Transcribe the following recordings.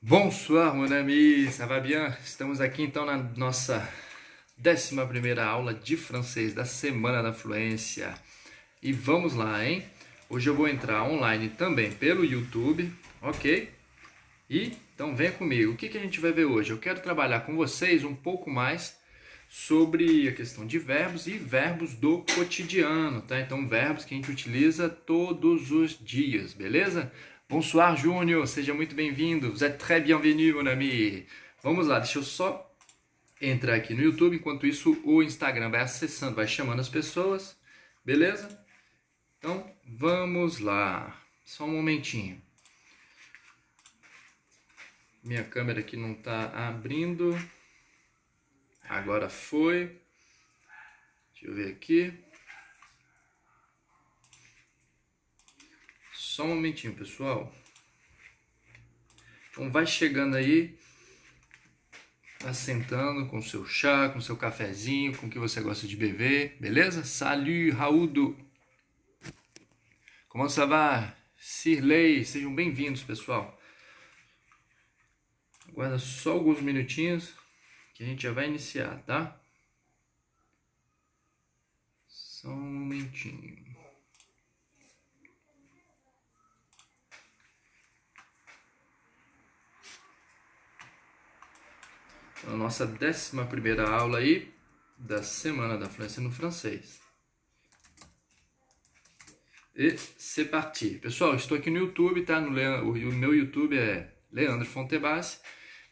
Bonsoir, mon ami, ça va bien? Estamos aqui então na nossa 11ª aula de francês da Semana da Fluência. E vamos lá, hein? Hoje eu vou entrar online também pelo YouTube, ok? E então venha comigo. O que a gente vai ver hoje? Eu quero trabalhar com vocês um pouco mais sobre a questão de verbos e verbos do cotidiano, tá? Então, verbos que a gente utiliza todos os dias, beleza? Bonsoir, Júnior, seja muito bem-vindo. Vous êtes très bienvenu, mon ami. Vamos lá, deixa eu só entrar aqui no YouTube. Enquanto isso, o Instagram vai acessando, vai chamando as pessoas, beleza? Então, vamos lá. Só um momentinho. Minha câmera aqui não está abrindo. Agora foi. Deixa eu ver aqui. Só um momentinho, pessoal. Então vai chegando aí, assentando com seu chá, com seu cafezinho, com o que você gosta de beber, beleza? Salut, Raúdo. Como ça va? Sirley, sejam bem-vindos, pessoal. Aguarda só alguns minutinhos que a gente já vai iniciar, tá? Só um momentinho. A nossa 11ª aula aí da Semana da Fluência no Francês. E c'est parti. Pessoal, estou aqui no YouTube, tá? O meu YouTube é Leandro Fontebassi.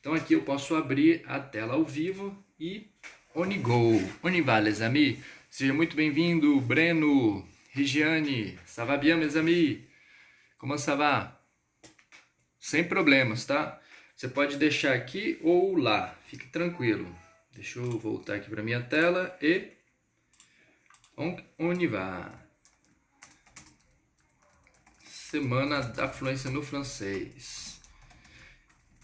Então aqui eu posso abrir a tela ao vivo e on y go. On y va, les amis. Seja muito bem-vindo, Breno, Regiane. Ça va bien, mes amis? Como ça va? Sem problemas, tá? Você pode deixar aqui ou lá, fique tranquilo. Deixa eu voltar aqui para minha tela e on y va. Semana da Fluência no Francês.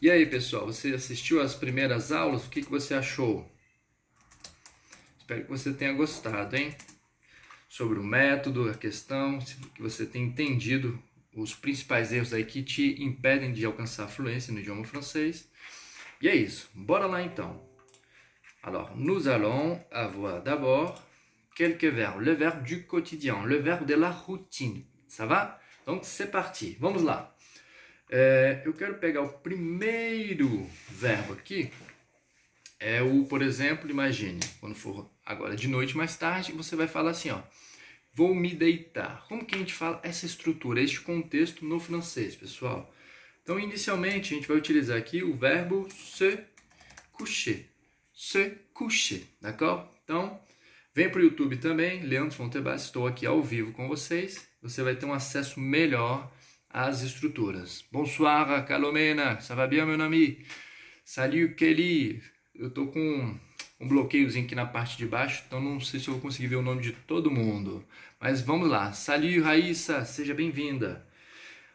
E aí, pessoal, você assistiu às primeiras aulas? O que você achou? Espero que você tenha gostado, hein? Sobre o método, a questão, que você tenha entendido os principais erros aí que te impedem de alcançar a fluência no idioma francês. E é isso, bora lá então. Alors, nous allons avoir d'abord quelques verbes. Le verbe du quotidien, le verbe de la routine. Ça va? Donc, c'est parti. Vamos lá. Eu quero pegar o primeiro verbo aqui. Por exemplo, imagine, quando for agora de noite mais tarde, você vai falar assim, ó. Vou me deitar. Como que a gente fala essa estrutura, este contexto no francês, pessoal? Então, inicialmente, a gente vai utilizar aqui o verbo se coucher. Se coucher, d'accord? Então, vem para o YouTube também, Leandro Fontebassi, estou aqui ao vivo com vocês. Você vai ter um acesso melhor às estruturas. Bonsoir, Calomena, ça va bien, meu ami? Salut, Kelly. Eu estou com um bloqueiozinho aqui na parte de baixo, então não sei se eu vou conseguir ver o nome de todo mundo. Mas vamos lá. Salut, Raíssa, seja bem-vinda.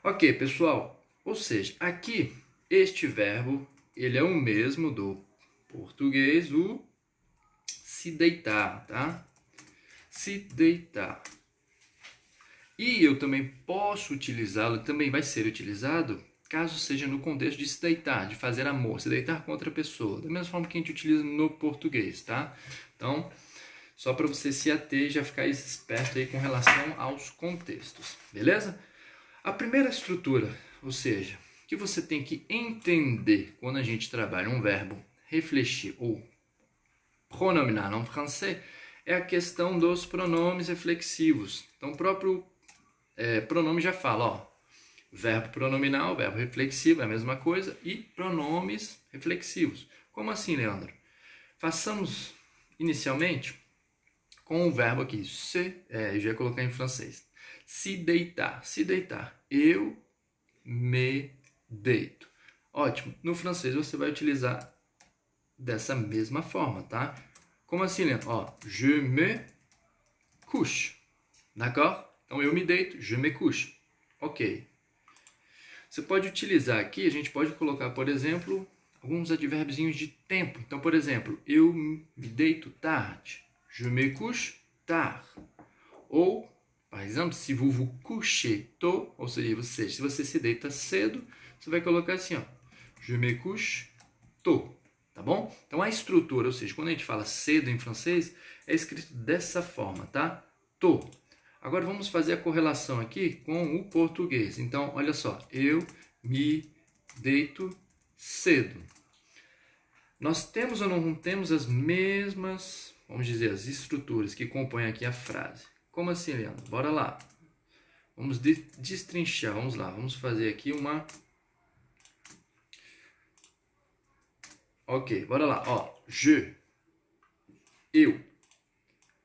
Ok, pessoal. Ou seja, aqui, este verbo, ele é o mesmo do português, o se deitar, tá? Se deitar. E eu também posso utilizá-lo, também vai ser utilizado, caso seja no contexto de se deitar, de fazer amor, se deitar com outra pessoa. Da mesma forma que a gente utiliza no português, tá? Então, só para você se ater e já ficar esperto aí com relação aos contextos, beleza? A primeira estrutura, ou seja, que você tem que entender quando a gente trabalha um verbo réfléchir ou pronominar em francês, é a questão dos pronomes reflexivos. Então, o próprio pronome já fala, ó, verbo pronominal, verbo reflexivo é a mesma coisa, e pronomes reflexivos. Como assim, Leandro? Façamos inicialmente com o verbo aqui, eu já ia colocar em francês. Se deitar, se deitar. Eu me deito. Ótimo. No francês você vai utilizar dessa mesma forma, tá? Como assim, Leandro? Ó, je me couche. D'accord? Então eu me deito, je me couche. Ok. Você pode utilizar aqui, a gente pode colocar, por exemplo, alguns advérbiozinhos de tempo. Então, por exemplo, eu me deito tarde. Je me couche tard. Ou, por exemplo, se vous vous couchez tôt, ou seja, se você se deita cedo, você vai colocar assim, ó. Je me couche tôt. Tá bom? Então a estrutura, ou seja, quando a gente fala cedo em francês, é escrito dessa forma, tá? Tôt. Agora vamos fazer a correlação aqui com o português. Então, olha só, eu me deito cedo. Nós temos ou não temos as mesmas, vamos dizer, as estruturas que compõem aqui a frase. Como assim, Leandro? Bora lá. Vamos destrinchar, vamos lá. Vamos fazer aqui uma... Ok, bora lá. Ó, je, eu,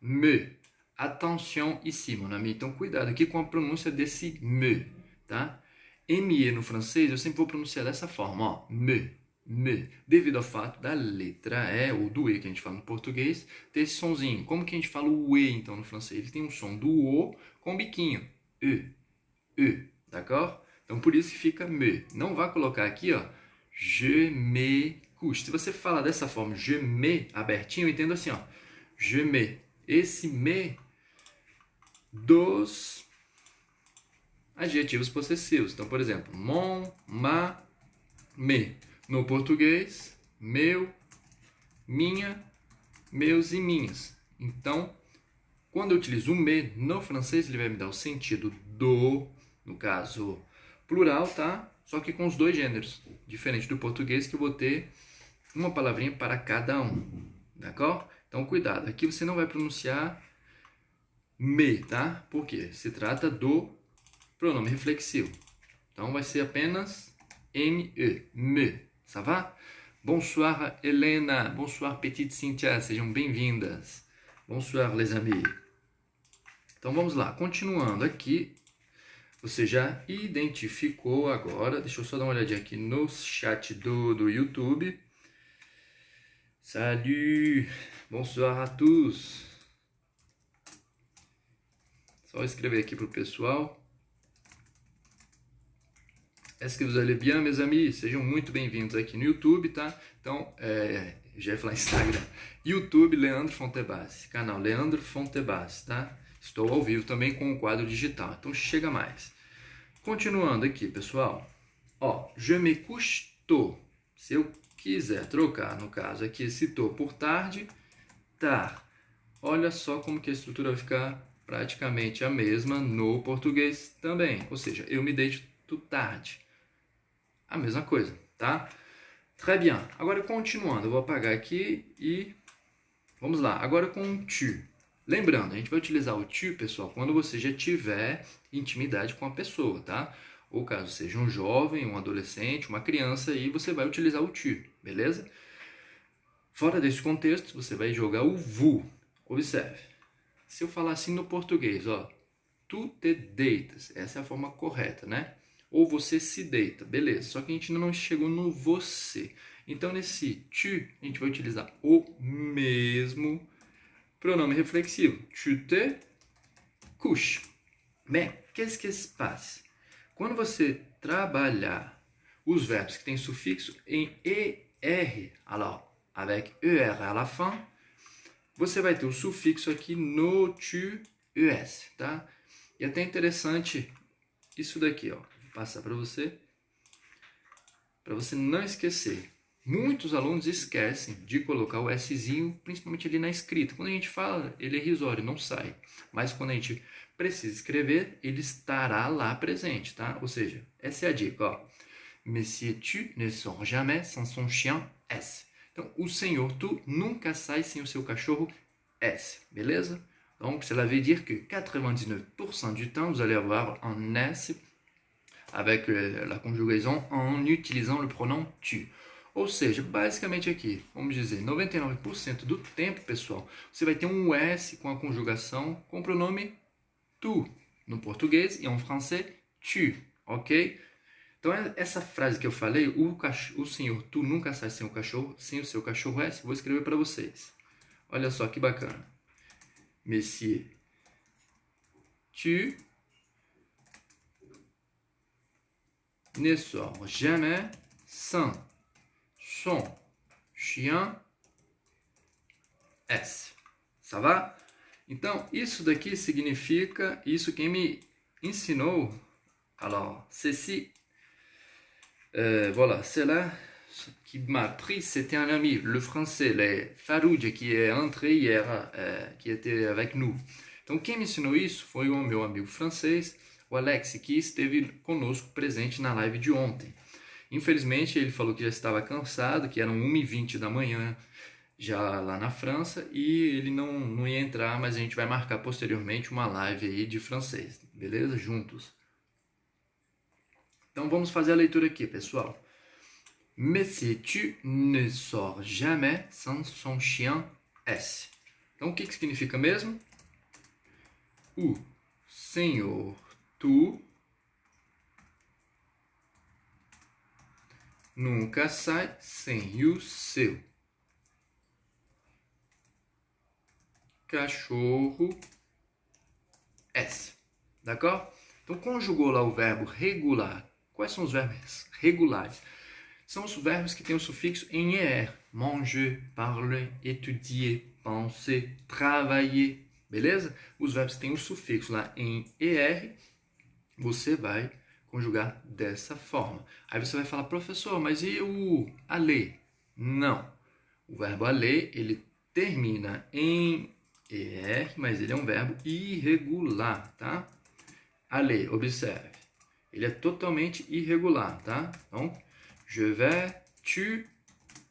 me. Atenção ici, mon ami. Então, cuidado aqui com a pronúncia desse me, tá? ME no francês, eu sempre vou pronunciar dessa forma, ó. Me, devido ao fato da letra E, ou do E que a gente fala no português, ter esse sonzinho. Como que a gente fala o E, então, no francês? Ele tem um som do O com o biquinho. D'accord? Então, por isso que fica me. Não vá colocar aqui, ó, je me couche. Se você fala dessa forma, je me, abertinho, eu entendo assim, ó, je me. Esse me dos adjetivos possessivos. Então, por exemplo, mon, ma, me. No português, meu, minha, meus e minhas. Então, quando eu utilizo o me no francês, ele vai me dar o sentido do, no caso, plural, tá? Só que com os dois gêneros. Diferente do português, que eu vou ter uma palavrinha para cada um. D'accord? Então, cuidado. Aqui você não vai pronunciar me, tá? Por quê? Se trata do pronome reflexivo. Então, vai ser apenas me, me. Ça va? Bonsoir, Helena. Bonsoir, petite Cynthia. Sejam bem-vindas. Bonsoir, les amis. Então, vamos lá. Continuando aqui. Você já identificou agora. Deixa eu só dar uma olhadinha aqui no chat do YouTube. Salut. Bonsoir à tous. Só escrever aqui para o pessoal. Est-ce que vous allez bien, mes amis? Sejam muito bem-vindos aqui no YouTube, tá? Então, já ia falar Instagram. YouTube, Leandro Fontebassi. Canal Leandro Fontebassi, tá? Estou ao vivo também com o quadro digital. Então, chega mais. Continuando aqui, pessoal. Ó, je me couche tôt. Se eu quiser trocar, no caso aqui, esse tôt por tarde, tard. Olha só como que a estrutura vai ficar praticamente a mesma no português também. Ou seja, eu me deito tarde. A mesma coisa, tá? Très bien. Agora, continuando, eu vou apagar aqui e vamos lá. Agora com tu. Lembrando, a gente vai utilizar o tu, pessoal, quando você já tiver intimidade com a pessoa, tá? Ou caso seja um jovem, um adolescente, uma criança, aí você vai utilizar o tu, beleza? Fora desse contexto, você vai jogar o vous. Observe. Se eu falar assim no português, ó, tu te deitas, essa é a forma correta, né? Ou você se deita, beleza. Só que a gente ainda não chegou no você. Então, nesse tu, a gente vai utilizar o mesmo pronome reflexivo. Tu te couches. Mais, qu'est-ce qui se passe? Quando você trabalhar os verbos que têm sufixo em ER, alors, avec ER à la fin, você vai ter o sufixo aqui no tu, ES, tá? E até interessante isso daqui, ó. Vou passar para você não esquecer. Muitos alunos esquecem de colocar o Szinho, principalmente ali na escrita. Quando a gente fala, ele é irrisório, não sai. Mas quando a gente precisa escrever, ele estará lá presente, tá? Ou seja, essa é a dica, ó. Monsieur tu ne sort jamais sans son chien S. Então, o senhor tu nunca sai sem o seu cachorro S, beleza? Donc, cela veut dire que 99% du temps, vous allez avoir un S avec la conjugaison en utilisant le pronom tu. Ou seja, basicamente aqui, vamos dizer, 99% do tempo, pessoal, você vai ter um S com a conjugação com o pronome tu, no português e em francês, tu, ok? Então, essa frase que eu falei, o senhor tu nunca sai sem o seu cachorro S, vou escrever para vocês. Olha só que bacana. Monsieur, tu ne sors jamais sans son chien S. Ça va? Então, isso daqui significa, isso quem me ensinou, alors, ceci, Voilà, celle-là qui m'a appris, c'était un ami, le français, le Faroud, qui est entré hier, qui était avec nous. Então, quem me ensinou isso foi o meu amigo francês, o Alex, que esteve conosco presente na live de ontem. Infelizmente, ele falou que já estava cansado, que eram 1h20 da manhã, já lá na França, e ele não ia entrar, mas a gente vai marcar posteriormente uma live aí de francês, beleza? Juntos. Então vamos fazer a leitura aqui, pessoal. Monsieur tu ne sort jamais sans son chien S. Então o que significa mesmo? O senhor tu nunca sai sem o seu cachorro S. D'accord? Então conjugou lá o verbo regular. Quais são os verbos regulares? São os verbos que têm o sufixo em er. Manger, parler, étudier, penser, travailler. Beleza? Os verbos que têm o sufixo lá em er, você vai conjugar dessa forma. Aí você vai falar, professor, mas e o aller? Não. O verbo aller, ele termina em er, mas ele é um verbo irregular, tá? Aller, observe. Ele é totalmente irregular, tá? Então, je vais, tu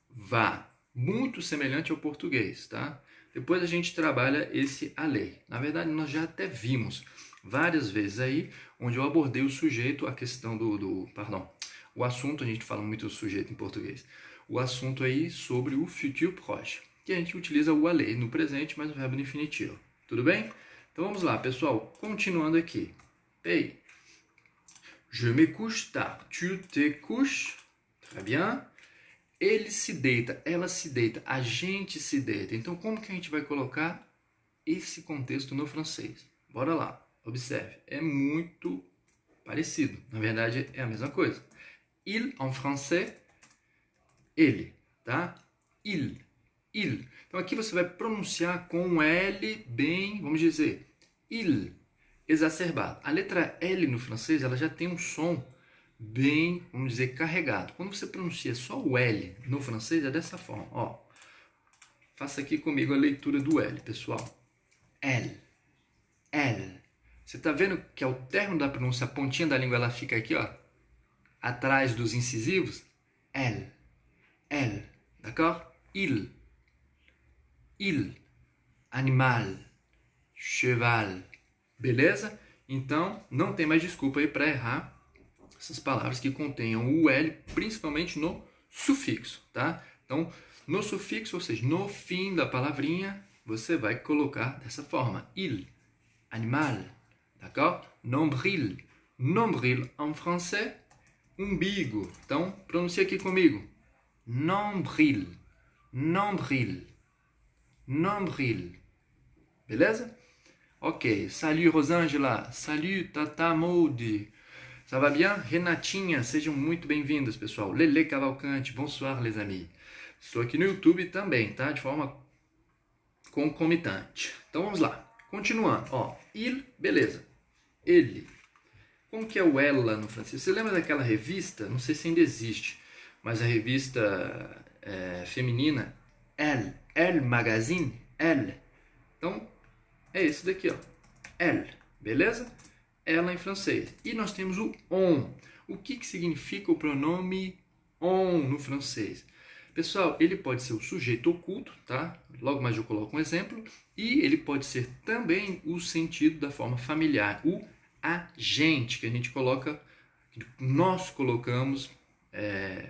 vas. Muito semelhante ao português, tá? Depois a gente trabalha esse aller. Na verdade, nós já até vimos várias vezes aí, onde eu abordei o sujeito, a questão o assunto, a gente fala muito sujeito em português. O assunto aí sobre o futur proche, que a gente utiliza o aller no presente, mas o verbo no infinitivo. Tudo bem? Então vamos lá, pessoal. Continuando aqui. Ei. Je me couche tard. Tu te couches? Très bien. Ele se deita, ela se deita, a gente se deita. Então, como que a gente vai colocar esse contexto no francês? Bora lá. Observe. É muito parecido. Na verdade, é a mesma coisa. Il, en français, ele, tá? Il. Então, aqui você vai pronunciar com um L bem, vamos dizer, il. Exacerbado. A letra L no francês, ela já tem um som bem, vamos dizer, carregado. Quando você pronuncia só o L no francês, é dessa forma, ó. Faça aqui comigo a leitura do L, pessoal. L. Você tá vendo que ao término da pronúncia, a pontinha da língua, ela fica aqui, ó, atrás dos incisivos? L. D'accord? Il. Animal. Cheval. Beleza? Então, não tem mais desculpa aí para errar essas palavras que contenham o L, principalmente no sufixo, tá? Então, no sufixo, ou seja, no fim da palavrinha, você vai colocar dessa forma. Il, animal, d'accord? Nombril, en français, umbigo. Então, pronuncia aqui comigo. Nombril. Beleza? Ok, salut Rosângela, salut Tata Maude, ça va bien? Renatinha, sejam muito bem-vindos, pessoal. Lele Cavalcante, bonsoir les amis. Estou aqui no YouTube também, tá? De forma concomitante. Então vamos lá, continuando. Ó, il, beleza. Ele. Como que é o ela no francês? Você lembra daquela revista? Não sei se ainda existe, mas a revista feminina, Elle Magazine, Elle. Então, é esse daqui, ó. Elle, beleza? Ela em francês. E nós temos o on. O que significa o pronome on no francês? Pessoal, ele pode ser o sujeito oculto, tá? Logo mais eu coloco um exemplo. E ele pode ser também o sentido da forma familiar, o agente, que a gente coloca, que nós colocamos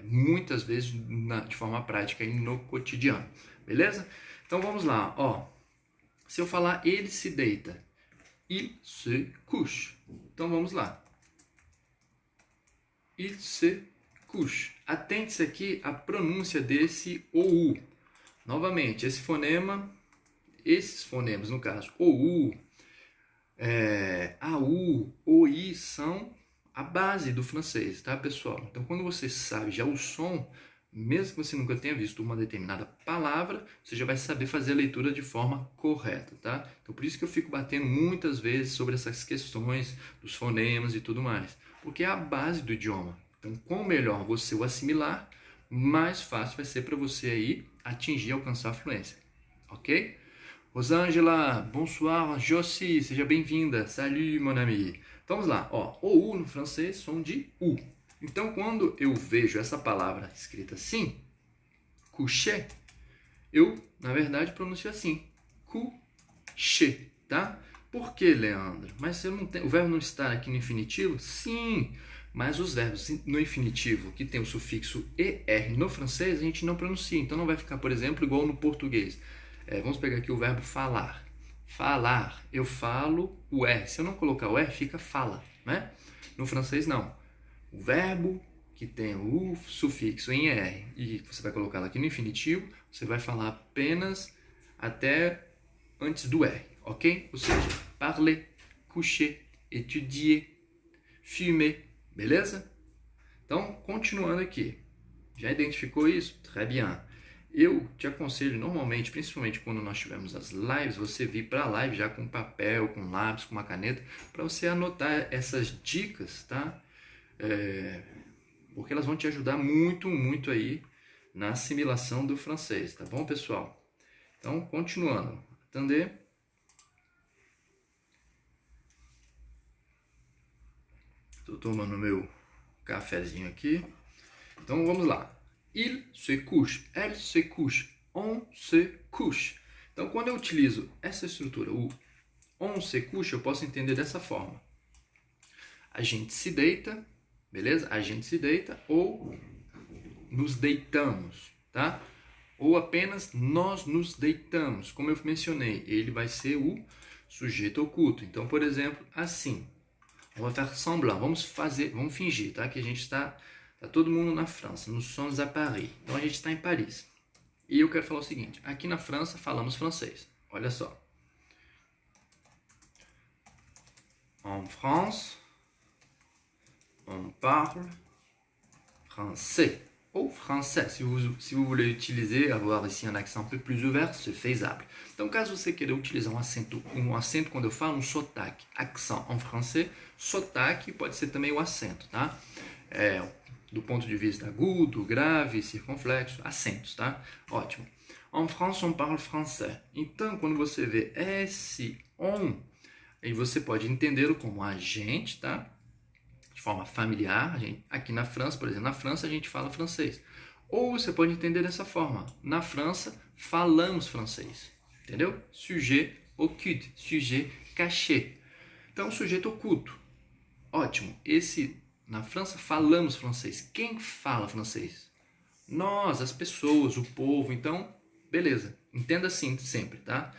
muitas vezes de forma prática e no cotidiano. Beleza? Então vamos lá, ó. Se eu falar ele se deita, il se couche. Então vamos lá. Il se couche. Atente-se aqui à pronúncia desse OU. Novamente, esses fonemas, no caso, OU, AU, OI, são a base do francês, tá, pessoal? Então, quando você sabe já o som, mesmo que você nunca tenha visto uma determinada palavra, você já vai saber fazer a leitura de forma correta, tá? Então, por isso que eu fico batendo muitas vezes sobre essas questões dos fonemas e tudo mais, porque é a base do idioma. Então, quanto melhor você o assimilar, mais fácil vai ser para você aí atingir e alcançar a fluência. Ok? Rosângela, bonsoir, Josi, seja bem-vinda. Salut, mon ami. Então, vamos lá. Ó, o U no francês, som de U. Então, quando eu vejo essa palavra escrita assim, coucher, eu, na verdade, pronuncio assim, coucher, tá? Por que, Leandro? Mas eu não tenho, o verbo não está aqui no infinitivo? Sim, mas os verbos no infinitivo que tem o sufixo ER no francês, a gente não pronuncia. Então não vai ficar, por exemplo, igual no português. Vamos pegar aqui o verbo falar. Falar, eu falo o R. Se eu não colocar o R, fica fala, né? No francês, não. O verbo que tem o sufixo em ER e você vai colocar aqui no infinitivo, você vai falar apenas até antes do R, ok? Ou seja, parler, coucher, étudier, fumer, beleza? Então, continuando aqui. Já identificou isso? Très bien. Eu te aconselho normalmente, principalmente quando nós tivermos as lives, você vir para a live já com papel, com lápis, com uma caneta, para você anotar essas dicas, tá? Porque elas vão te ajudar muito, muito aí na assimilação do francês, tá bom, pessoal? Então, continuando. Entender? Estou tomando meu cafezinho aqui. Então, vamos lá. Il se couche, elle se couche, on se couche. Então, quando eu utilizo essa estrutura, o on se couche, eu posso entender dessa forma. A gente se deita, beleza? A gente se deita ou nos deitamos, tá? Ou apenas nós nos deitamos. Como eu mencionei, ele vai ser o sujeito oculto. Então, por exemplo, assim. On va faire semblant, vamos fingir, tá? Que a gente está todo mundo na França, nous sommes à Paris. Então a gente está em Paris. E eu quero falar o seguinte, aqui na França falamos francês. Olha só. En France, on parle français. Ou français, se vous voulez utiliser, avoir ici un accent un peu plus ouvert, c'est faisable. Então, caso você queira utilizar um acento quando eu falo, um sotaque, accent en français, sotaque pode ser também o acento, tá? Do ponto de vista agudo, grave, circunflexo, acentos, tá? Ótimo. En France, on parle français. Então, quando você vê esse on, aí você pode entendê-lo como agente, tá? De forma familiar. Aqui na França, por exemplo, na França a gente fala francês. Ou você pode entender dessa forma. Na França, falamos francês. Entendeu? Sujet occulte, sujet caché. Então, sujeito oculto. Ótimo. Na França, falamos francês. Quem fala francês? Nós, as pessoas, o povo. Então, beleza. Entenda assim sempre, tá?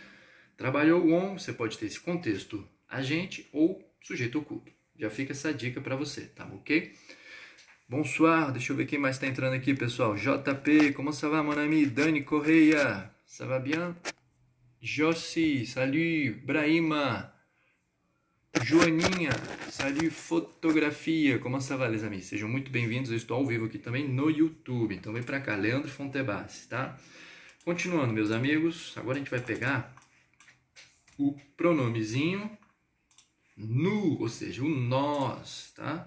Trabalhou o on, você pode ter esse contexto agente ou sujeito oculto. Já fica essa dica para você, tá ok? Bonsoir, deixa eu ver quem mais está entrando aqui, pessoal. JP, como ça va, mon ami? Dani Correia, ça va bien? Jossi, salut. Brahima, Joaninha, salut. Fotografia, como ça va, les amis? Sejam muito bem-vindos, eu estou ao vivo aqui também no YouTube, então vem para cá, Leandro Fontebassi, tá? Continuando, meus amigos, agora a gente vai pegar o pronomezinho nous, ou seja, o nós, tá?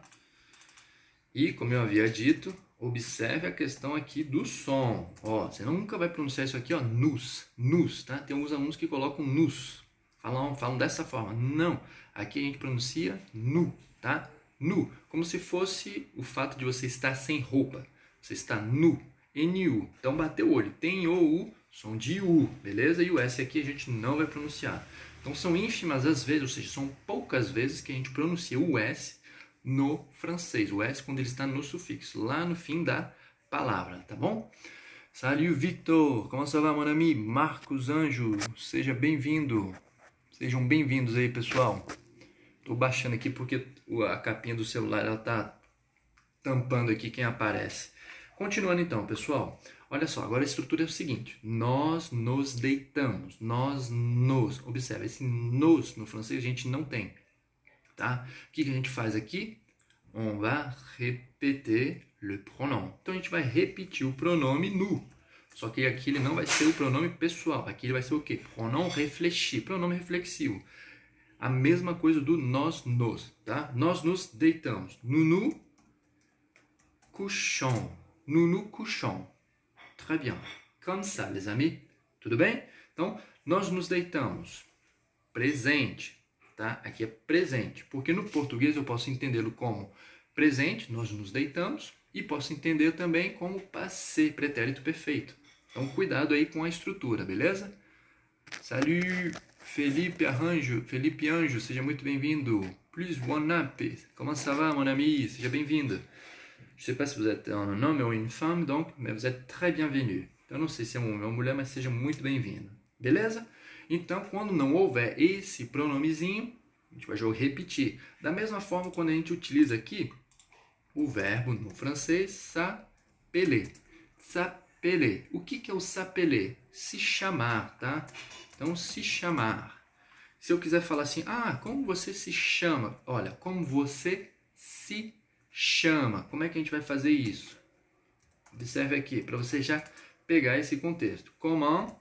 E, como eu havia dito, observe a questão aqui do som. Ó, você nunca vai pronunciar isso aqui, ó, nous, tá? Tem alguns alunos que colocam nous, falam dessa forma. Não, aqui a gente pronuncia nu, tá? Nu, como se fosse o fato de você estar sem roupa. Você está nu, N-U. Então, bateu o olho, tem o U, som de U, beleza? E o S aqui a gente não vai pronunciar. Então, são ínfimas as vezes, ou seja, são poucas vezes que a gente pronuncia o S no francês. O S quando ele está no sufixo, lá no fim da palavra, tá bom? Salut, Victor! Como ça va, mon ami? Marcos Anjo, seja bem-vindo. Sejam bem-vindos aí, pessoal. Estou baixando aqui porque a capinha do celular ela tá tampando aqui quem aparece. Continuando então, pessoal. Olha só, agora a estrutura é o seguinte. Nós nos deitamos. Nós nos. Observe, esse nos no francês a gente não tem. Tá? O que a gente faz aqui? On va répéter le pronom. Então a gente vai repetir o pronome nous. Só que aqui ele não vai ser o pronome pessoal. Aqui ele vai ser o quê? Pronom réfléchi. Pronome reflexivo. A mesma coisa do nós nos. Tá? Nós nos deitamos. Nous couchons. Nous nous couchons. Très bien. Comme ça, les amis. Tudo bem? Então, nós nos deitamos. Presente, tá? Aqui é presente. Porque no português eu posso entendê-lo como presente, nós nos deitamos, e posso entender também como passé, pretérito perfeito. Então, cuidado aí com a estrutura, beleza? Salut, Felipe Anjo, seja muito bem-vindo. Plus one up. Comment ça va, mon ami? Seja bem-vindo. Je sais pas si vous êtes un homme ou une femme, donc, mais vous êtes très bienvenue. Então, não sei se é um homem ou uma mulher, mas seja muito bem-vindo. Beleza? Então, quando não houver esse pronomezinho, a gente vai repetir. Da mesma forma, quando a gente utiliza aqui o verbo no francês, s'appeler. S'appeler. O que é o s'appeler? Se chamar, tá? Então, se chamar. Se eu quiser falar assim, como você se chama? Olha, como você se chama. Como é que a gente vai fazer isso? Observe aqui, para você já pegar esse contexto. Comment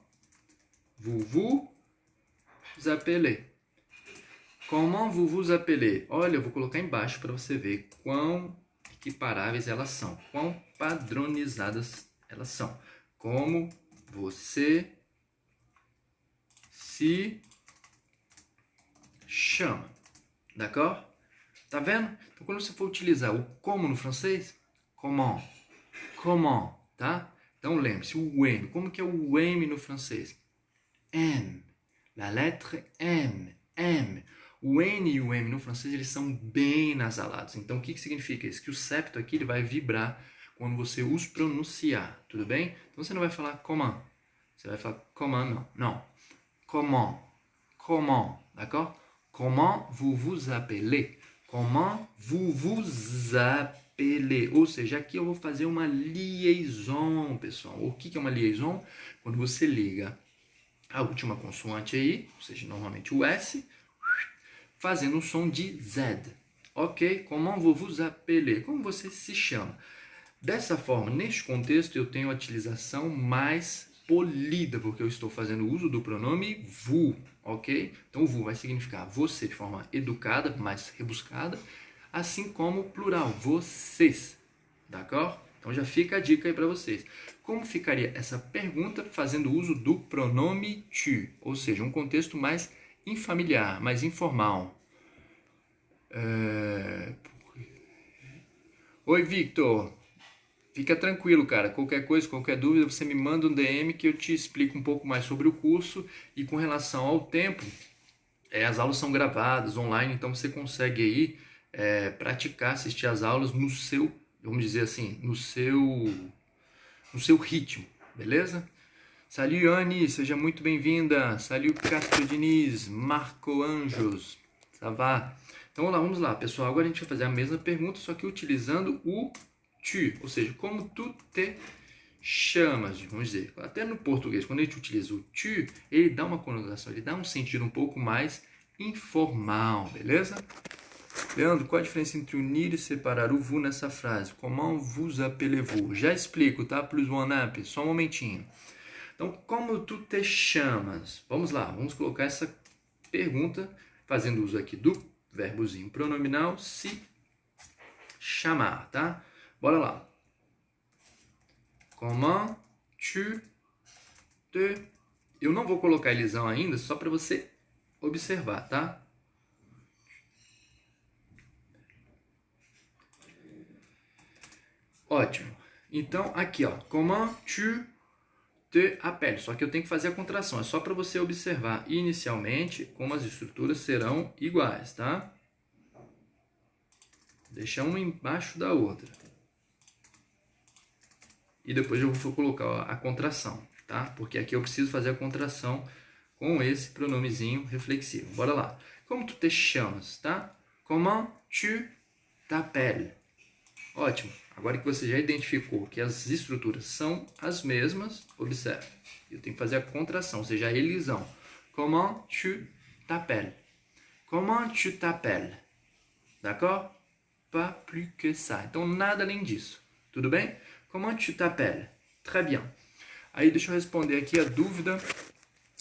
vous vous appelez? Comment vous vous appelez? Olha, eu vou colocar embaixo para você ver quão equiparáveis elas são, quão padronizadas elas são. Como você se chama. D'accord? Tá vendo? Então, quando você for utilizar o como no francês, comment, tá? Então, lembre-se, o M. Como que é o M no francês? M. La lettre M. M. O N e o M no francês, eles são bem nasalados. Então, o que significa isso? Que o septo aqui ele vai vibrar quando você os pronunciar, tudo bem? Então, você não vai falar comment. Você vai falar comment, não. Não. Comment, d'accord? Comment vous vous appelez? Comment vous vous appelez? Ou seja, aqui eu vou fazer uma liaison, pessoal. O que é uma liaison? Quando você liga a última consoante aí, ou seja, normalmente o S, fazendo um som de Z. Ok? Comment vous vous appelez? Como você se chama? Dessa forma, neste contexto, eu tenho a utilização mais polida, porque eu estou fazendo uso do pronome vous, ok? Então, vous vai significar você de forma educada, mais rebuscada, assim como o plural, vocês, d'accord? Então, já fica a dica aí para vocês. Como ficaria essa pergunta fazendo uso do pronome tu, ou seja, um contexto mais infamiliar, mais informal. Oi, Victor. Fica tranquilo, cara. Qualquer coisa, qualquer dúvida, você me manda um DM que eu te explico um pouco mais sobre o curso. E com relação ao tempo, as aulas são gravadas online, então você consegue aí praticar, assistir as aulas no seu, vamos dizer assim, no seu ritmo, beleza? Salut, Anne, seja muito bem-vinda. Salut, Castro Diniz, Marco Anjos, ça va? Então vamos lá, pessoal. Agora a gente vai fazer a mesma pergunta, só que utilizando o tu, ou seja, como tu te chamas, vamos dizer. Até no português, quando a gente utiliza o tu, ele dá uma conotação, ele dá um sentido um pouco mais informal, beleza? Leandro, qual a diferença entre unir e separar o vous nessa frase? Comment vous appelez-vous? Já explico, tá? Plus one up, só um momentinho. Então, como tu te chamas? Vamos lá, vamos colocar essa pergunta, fazendo uso aqui do verbozinho pronominal se chamar, tá? Bora lá. Comment tu te... Eu não vou colocar elisão ainda, só para você observar, tá? Ótimo. Então, aqui, ó. Comment tu te appelles. Só que eu tenho que fazer a contração. É só para você observar inicialmente como as estruturas serão iguais, tá? Deixa uma embaixo da outra. E depois eu vou colocar a contração, tá? Porque aqui eu preciso fazer a contração com esse pronomezinho reflexivo. Bora lá. Como tu te chamas, tá? Comment tu t'appelles? Ótimo. Agora que você já identificou que as estruturas são as mesmas, observe. Eu tenho que fazer a contração, ou seja, a elisão. Comment tu t'appelles? Comment tu t'appelles? D'accord? Pas plus que ça. Então, nada além disso. Tudo bem? Comment tu t'appelles? Très bien. Aí, deixa eu responder aqui a dúvida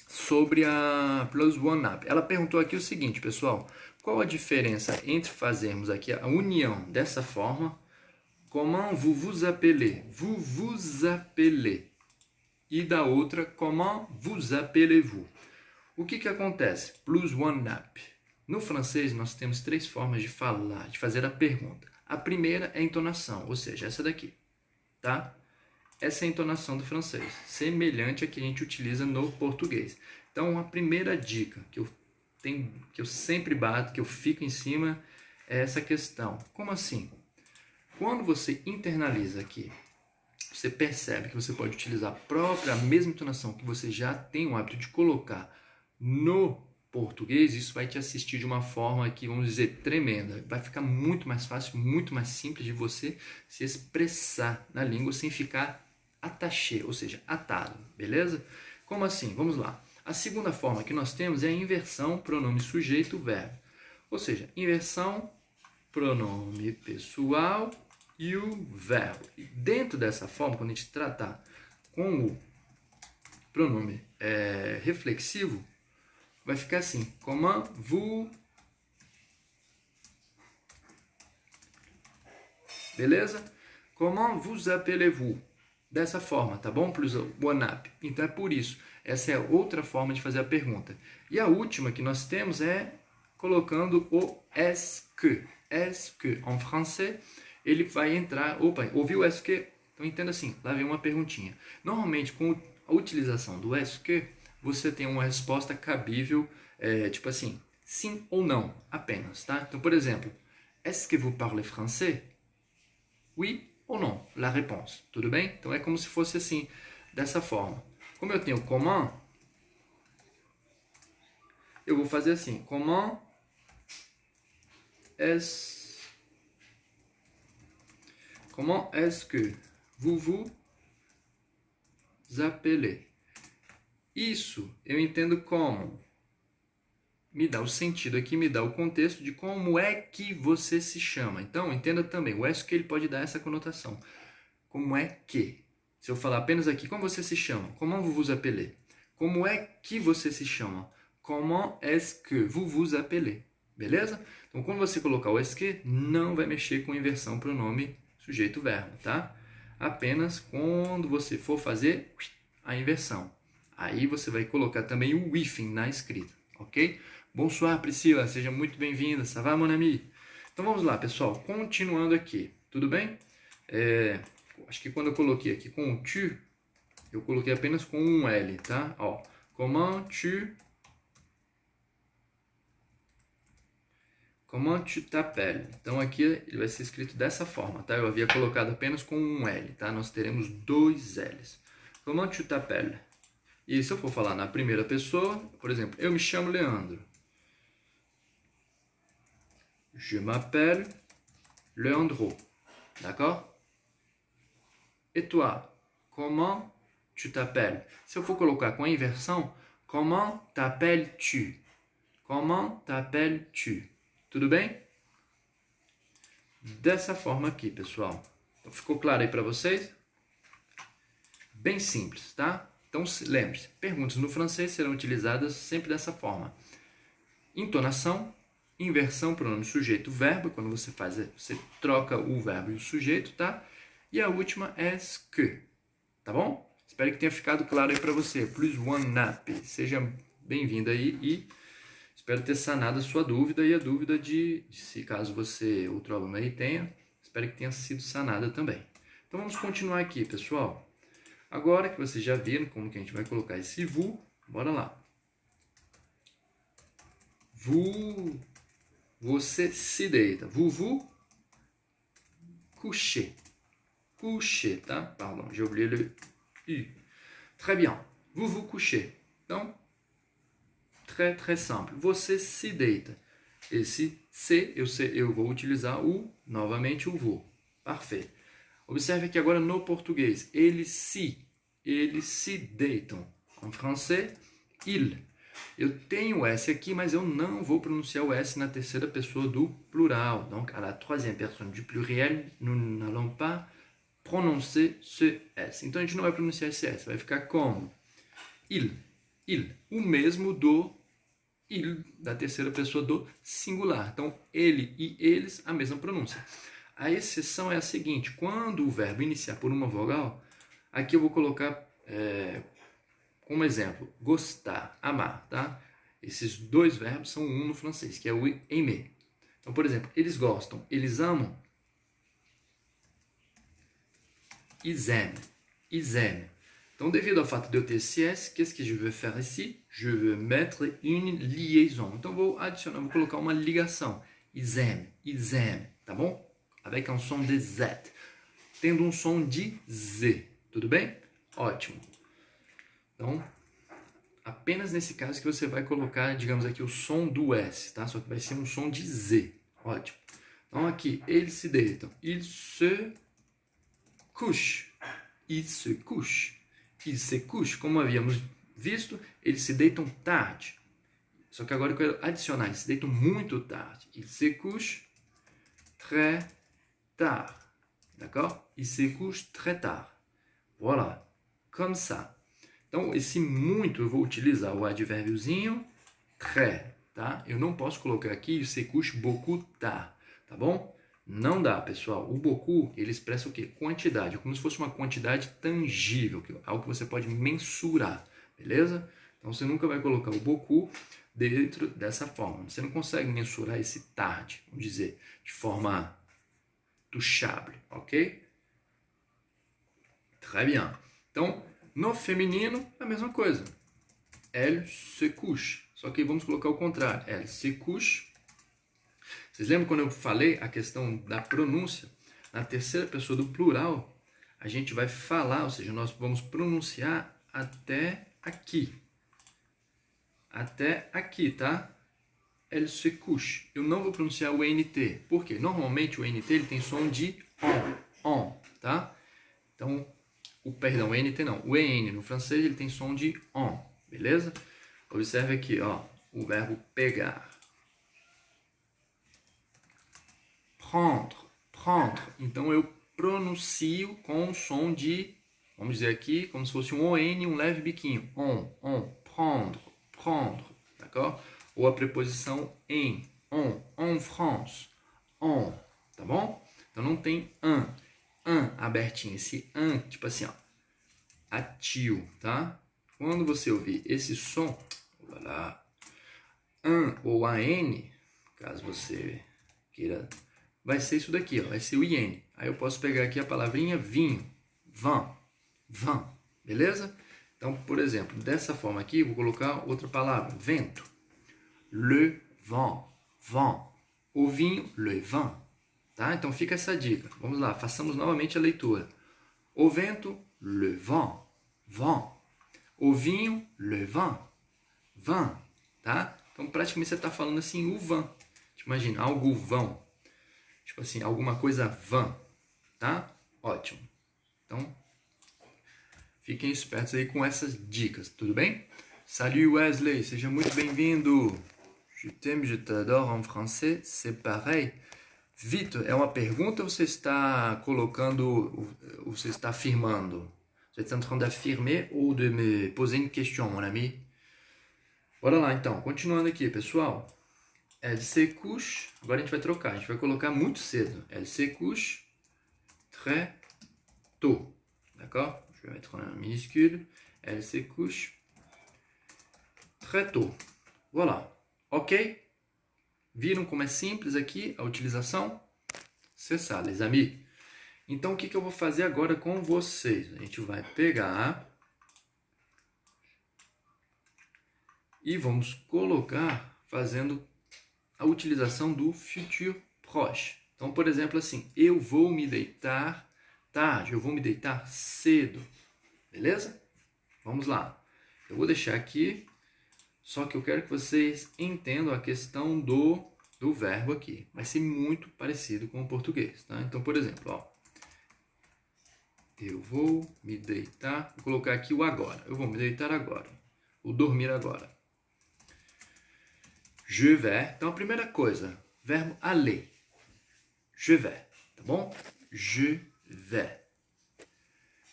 sobre a Plus One Up. Ela perguntou aqui o seguinte, pessoal. Qual a diferença entre fazermos aqui a união dessa forma Comment vous vous appelez? Vous vous appelez. E da outra, comment vous appelez-vous? O que acontece? Plus one up. No francês, nós temos 3 formas de falar, de fazer a pergunta. A primeira é a entonação, ou seja, essa daqui, tá? Essa é a entonação do francês, semelhante à que a gente utiliza no português. Então, a primeira dica que eu sempre bato, que eu fico em cima, é essa questão. Como assim? Quando você internaliza aqui, você percebe que você pode utilizar a mesma entonação que você já tem o hábito de colocar no português, isso vai te assistir de uma forma que, vamos dizer, tremenda. Vai ficar muito mais fácil, muito mais simples de você se expressar na língua sem ficar attaché, ou seja, atado, beleza? Como assim? Vamos lá. A segunda forma que nós temos é a inversão pronome sujeito verbo. Ou seja, inversão pronome pessoal e o verbo. E dentro dessa forma, quando a gente tratar com o pronome reflexivo, vai ficar assim: comment vous... Beleza? Comment vous appelez-vous? Dessa forma, tá bom? Plus one up. Então é por isso. Essa é outra forma de fazer a pergunta. E a última que nós temos é colocando o est-ce que. Est-ce que, em francês, ele vai entrar... Opa, ouviu est-ce que? Então entenda assim, lá vem uma perguntinha. Normalmente, com a utilização do est-ce que, você tem uma resposta cabível, tipo assim, sim ou não, apenas, tá? Então, por exemplo, est-ce que vous parlez français? Oui ou non? La réponse. Tudo bem? Então é como se fosse assim, dessa forma. Como eu tenho comment, eu vou fazer assim, comment est-ce que vous vous appelez? Isso eu entendo como me dá o sentido aqui, me dá o contexto de como é que você se chama. Então, entenda também, o est-ce que ele pode dar essa conotação. Como é que? Se eu falar apenas aqui, como você se chama? Comment vous vous appelez? Como é que você se chama? Comment est-ce que vous vous appelez? Beleza? Então, quando você colocar o est-ce que, não vai mexer com inversão pronome sujeito-verbo, tá? Apenas quando você for fazer a inversão. Aí você vai colocar também o hífen na escrita, ok? Bonsoir, Priscila, seja muito bem-vinda. Ça va, mon ami? Então vamos lá, pessoal. Continuando aqui, tudo bem? Acho que quando eu coloquei aqui com o tu, eu coloquei apenas com um L, tá? Ó, comment tu t'appelles? Então aqui ele vai ser escrito dessa forma, tá? Eu havia colocado apenas com um L, tá? Nós teremos 2 L's. Comment tu t'appelles? E se eu for falar na primeira pessoa, por exemplo, eu me chamo Leandro. Je m'appelle Leandro. D'accord? Et toi, comment tu t'appelles? Se eu for colocar com a inversão, comment t'appelles-tu? Comment t'appelles-tu? Tudo bem? Dessa forma aqui, pessoal. Então, ficou claro aí para vocês? Bem simples, tá? Então, lembre-se, perguntas no francês serão utilizadas sempre dessa forma. Entonação, inversão, pronome sujeito-verbo, quando você troca o verbo e o sujeito, tá? E a última é est-ce que, tá bom? Espero que tenha ficado claro aí para você. Plus one up. Seja bem-vindo aí e espero ter sanado a sua dúvida e a dúvida se caso você, outro aluno aí tenha, espero que tenha sido sanada também. Então vamos continuar aqui, pessoal. Agora que vocês já viram como que a gente vai colocar esse vous, bora lá. Vous, você se deita. Vous couchez. Coucher, tá? Pardon, j'ai oublié le U. Très bien. Vous couchez. Então, très simple. Você se deita. Esse se, eu vou utilizar novamente o vous. Parfait. Observe aqui agora no português. Eles se deitam. Em francês, il. Eu tenho o S aqui, mas eu não vou pronunciar o S na terceira pessoa do plural. Donc, à la troisième personne du pluriel, nous n'allons pas prononcer ce S. Então, a gente não vai pronunciar esse S. Vai ficar como? Il. O mesmo do il, da terceira pessoa do singular. Então, ele e eles, a mesma pronúncia. A exceção é a seguinte, quando o verbo iniciar por uma vogal, aqui eu vou colocar como exemplo, gostar, amar, tá? Esses dois verbos são um no francês, que é o aimer. Então, por exemplo, eles gostam, eles amam, ils aiment, ils aiment. Donc, devido ao fato de eu ter esse S, qu'est-ce que je veux faire ici? Je veux mettre une liaison. Então, vou adicionar, vou colocar uma ligação. Ils aiment, tá bom? Avec un som de Z. Tendo um som de Z. Tudo bem? Ótimo. Então, apenas nesse caso que você vai colocar, digamos aqui, o som do S, tá? Só que vai ser um som de Z. Ótimo. Então, aqui, eles se deitam. Ils se couchent. Ils se couchent. Ils se couchent, como havíamos visto, eles se deitam tarde. Só que agora eu quero adicionar, eles se deitam muito tarde. Ils se couchent très tard. D'accord? Ils se couchent très tard. Voilà. Comme ça. Então, esse muito eu vou utilizar o advérbiozinho très, tá? Eu não posso colocar aqui ils se couchent beaucoup tard, tá bom? Não dá, pessoal. O beaucoup, ele expressa o quê? Quantidade, como se fosse uma quantidade tangível, algo que você pode mensurar, beleza? Então, você nunca vai colocar o beaucoup dentro dessa forma. Você não consegue mensurar esse tarde, vamos dizer, de forma touchable, ok? Très bien. Então, no feminino, a mesma coisa. Elle se couche. Só que vamos colocar o contrário. Elle se couche. Vocês lembram quando eu falei a questão da pronúncia? Na terceira pessoa do plural, a gente vai falar, ou seja, nós vamos pronunciar até aqui. Até aqui, tá? Elle se couche. Eu não vou pronunciar o NT. Por quê? Normalmente o NT ele tem som de on, tá? Então, o NT não. O EN no francês ele tem som de on, beleza? Observe aqui, ó, o verbo pegar. Prendre. Então, eu pronuncio com o som de, vamos dizer aqui, como se fosse um ON, um leve biquinho. Prendre, d'accord? Ou a preposição en France, tá bom? Então, não tem abertinho, esse tipo assim, ó, atil, tá? Quando você ouvir esse som, ou an, caso você queira, vai ser isso daqui, ó, vai ser o IN. Aí eu posso pegar aqui a palavrinha vinho, vin, beleza? Então, por exemplo, dessa forma aqui, vou colocar outra palavra, vento. Le vent. O vinho, le vin. Tá? Então fica essa dica. Vamos lá, façamos novamente a leitura. O vento, le vent. O vinho, le vin. Tá? Então praticamente você está falando assim, o vin. Imagina, algo vão. Tipo assim, alguma coisa vã. Tá? Ótimo. Então, fiquem espertos aí com essas dicas, tudo bem? Salut Wesley, seja muito bem-vindo. Je t'aime, je t'adore en français, c'est pareil. Vitor, é uma pergunta ou você está colocando, ou você está afirmando? Você está en train d'affirmer ou de me poser une question, mon ami? Bora lá, então. Continuando aqui, pessoal. Elle se couche. Agora a gente vai trocar. A gente vai colocar muito cedo. Elle se couche très tôt. D'accord? Je vais mettre un minuscule. Elle se couche très tôt. Voilà. Ok? Viram como é simples aqui a utilização? C'est ça, les amis. Então, o que eu vou fazer agora com vocês? A gente vai pegar e vamos colocar fazendo a utilização do futur proche. Então, por exemplo, assim, eu vou me deitar tarde, eu vou me deitar cedo. Beleza? Vamos lá. Eu vou deixar aqui, só que eu quero que vocês entendam a questão do verbo aqui. Vai ser muito parecido com o português, tá? Então, por exemplo, ó. Eu vou me deitar, vou colocar aqui o agora. Eu vou me deitar agora. Vou dormir agora. Je vais. Então, a primeira coisa, verbo aller. Je vais, tá bom? Je vais.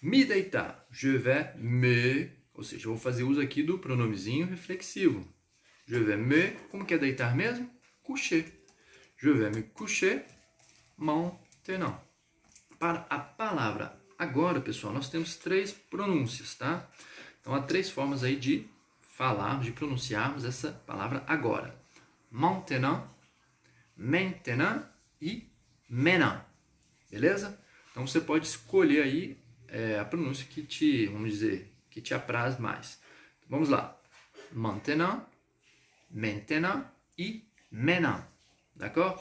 Me deitar. Je vais me... Ou seja, eu vou fazer uso aqui do pronomezinho reflexivo. Je vais me... Como que é deitar mesmo? Coucher. Je vais me coucher. Mon maintenant. Para a palavra agora, pessoal, nós temos 3 pronúncias, tá? Então, há 3 formas aí de falarmos, de pronunciarmos essa palavra agora. Maintenant, maintenant e maintenant. Beleza? Então, você pode escolher aí a pronúncia que te, vamos dizer, que te apraz mais. Então, vamos lá. Maintenant, maintenant e maintenant. D'accord?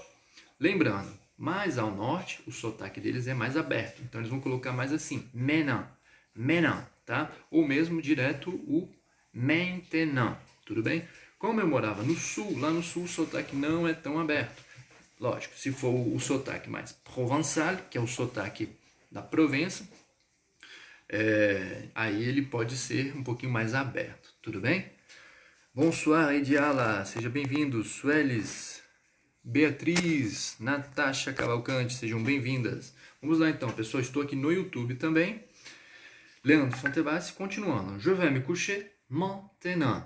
Lembrando, mais ao norte, o sotaque deles é mais aberto. Então, eles vão colocar mais assim, maintenant, maintenant, tá? Ou mesmo direto o maintenant, tudo bem? Como eu morava no sul, lá no sul o sotaque não é tão aberto. Lógico, se for o sotaque mais provençal, que é o sotaque da Provença, aí ele pode ser um pouquinho mais aberto, tudo bem? Bonsoir, Ediala, seja bem-vindo, Suelis, Beatriz, Natasha Cavalcante, sejam bem-vindas. Vamos lá então, pessoal, estou aqui no YouTube também. Leandro Fontebassi, continuando. Je vais me coucher maintenant.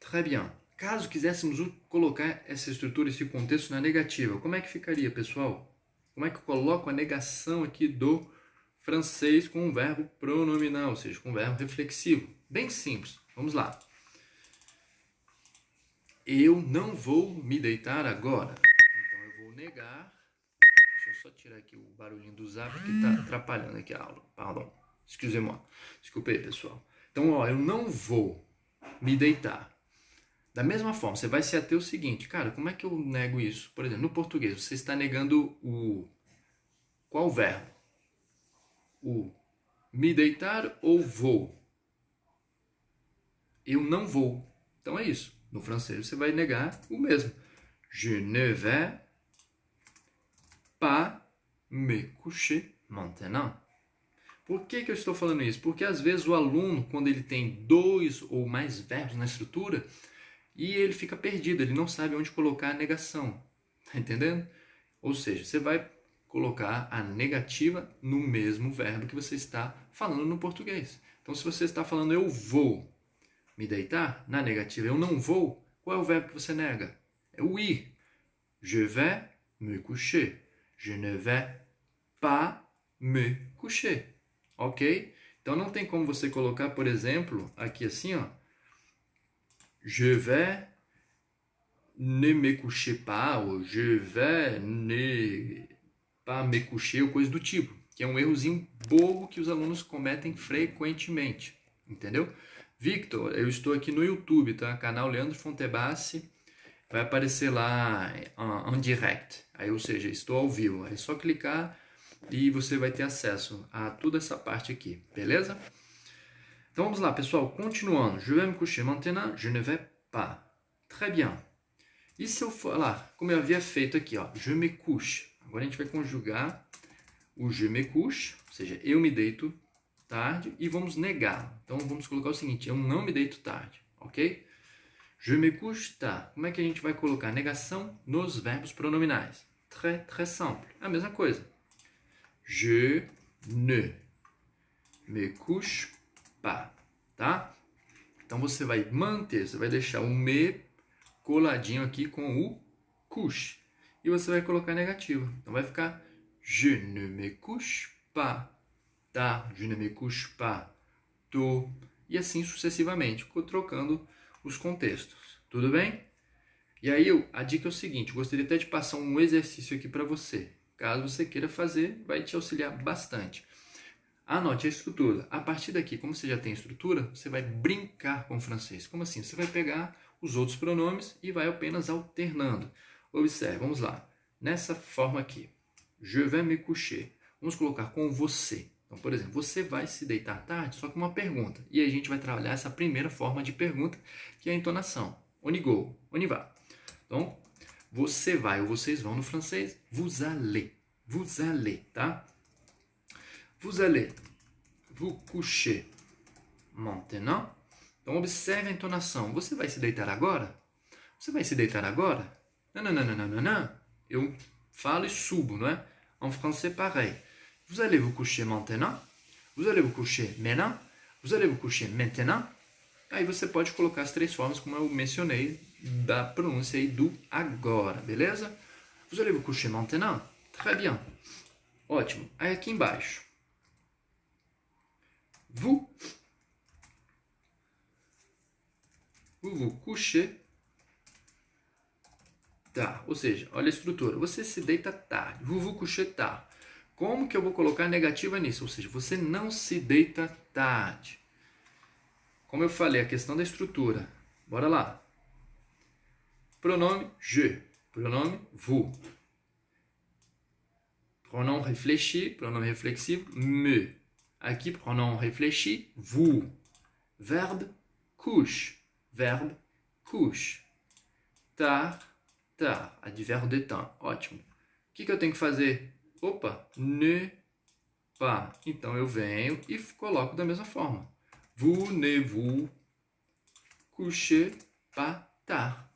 Très bien. Caso quiséssemos colocar essa estrutura, esse contexto na negativa, como é que ficaria, pessoal? Como é que eu coloco a negação aqui do francês com um verbo pronominal, ou seja, com um verbo reflexivo? Bem simples. Vamos lá. Eu não vou me deitar agora. Então eu vou negar. Deixa eu só tirar aqui o barulhinho do zap que está atrapalhando aqui a aula. Pardon. Excusez-moi. Desculpe aí, pessoal. Então, ó, eu não vou me deitar. Da mesma forma, você vai se ater o seguinte, cara, como é que eu nego isso? Por exemplo, no português, você está negando qual verbo? O me deitar ou vou? Eu não vou. Então é isso. No francês, você vai negar o mesmo. Je ne vais pas me coucher maintenant. Por que eu estou falando isso? Porque às vezes o aluno, quando ele tem 2 ou mais verbos na estrutura, e ele fica perdido, ele não sabe onde colocar a negação. Tá entendendo? Ou seja, você vai colocar a negativa no mesmo verbo que você está falando no português. Então, se você está falando eu vou me deitar, na negativa eu não vou, qual é o verbo que você nega? É o ir. Je vais me coucher. Je ne vais pas me coucher. Ok? Então, não tem como você colocar, por exemplo, aqui assim, ó. Je vais ne me coucher pas, ou je vais ne pas me coucher, ou coisa do tipo. Que é um errozinho bobo que os alunos cometem frequentemente. Entendeu? Victor, eu estou aqui no YouTube, tá? Canal Leandro Fontebassi. Vai aparecer lá en direct. Aí, ou seja, estou ao vivo. Aí é só clicar e você vai ter acesso a toda essa parte aqui. Beleza? Então vamos lá, pessoal, continuando. Je vais me coucher maintenant, je ne vais pas. Très bien. E se eu falar, como eu havia feito aqui, ó, je me couche. Agora a gente vai conjugar o je me couche, ou seja, eu me deito tarde, e vamos negar. Então vamos colocar o seguinte, eu não me deito tarde, ok? Je me couche tard. Como é que a gente vai colocar negação nos verbos pronominais? Très simple. A mesma coisa. Je ne me couche pas, tá? Então você vai manter, você vai deixar o me coladinho aqui com o couche. E você vai colocar negativa. Então vai ficar je ne me couche pas, tá? Je ne me couche pas, tôt. E assim sucessivamente, trocando os contextos. Tudo bem? E aí a dica é o seguinte, eu gostaria até de passar um exercício aqui para você. Caso você queira fazer, vai te auxiliar bastante. Anote a estrutura. A partir daqui, como você já tem estrutura, você vai brincar com o francês. Como assim? Você vai pegar os outros pronomes e vai apenas alternando. Observe, vamos lá. Nessa forma aqui, je vais me coucher. Vamos colocar com você. Então, por exemplo, você vai se deitar tarde, só com uma pergunta. E aí a gente vai trabalhar essa primeira forma de pergunta, que é a entonação. On y go, on y va. Então, você vai ou vocês vão no francês, vous allez, tá? Vous allez vous coucher maintenant. Então, observe a entonação. Você vai se deitar agora? Você vai se deitar agora? Não. Eu falo e subo, não é? En français, pareil. Vous allez vous coucher maintenant? Vous allez vous coucher maintenant? Vous allez vous coucher maintenant? Aí você pode colocar as 3 formas, como eu mencionei, da pronúncia aí do agora, beleza? Vous allez vous coucher maintenant? Très bien. Ótimo. Aí aqui embaixo. Vous vous couchez tard. Ou seja, olha a estrutura. Você se deita tarde. Vous vous couchez tard. Como que eu vou colocar negativa nisso? Ou seja, você não se deita tarde. Como eu falei, a questão da estrutura. Bora lá. Pronome je. Pronome vous. Pronom réfléchi. Pronome reflexivo me. Aqui, pronom réfléchi, vous. Verbe couche. Verbe couche. Tard, tard. Adverbe de temps. Ótimo. O que eu tenho que fazer? Opa, ne pas. Então eu venho e coloco da mesma forma. Vous ne vous couchez pas tard.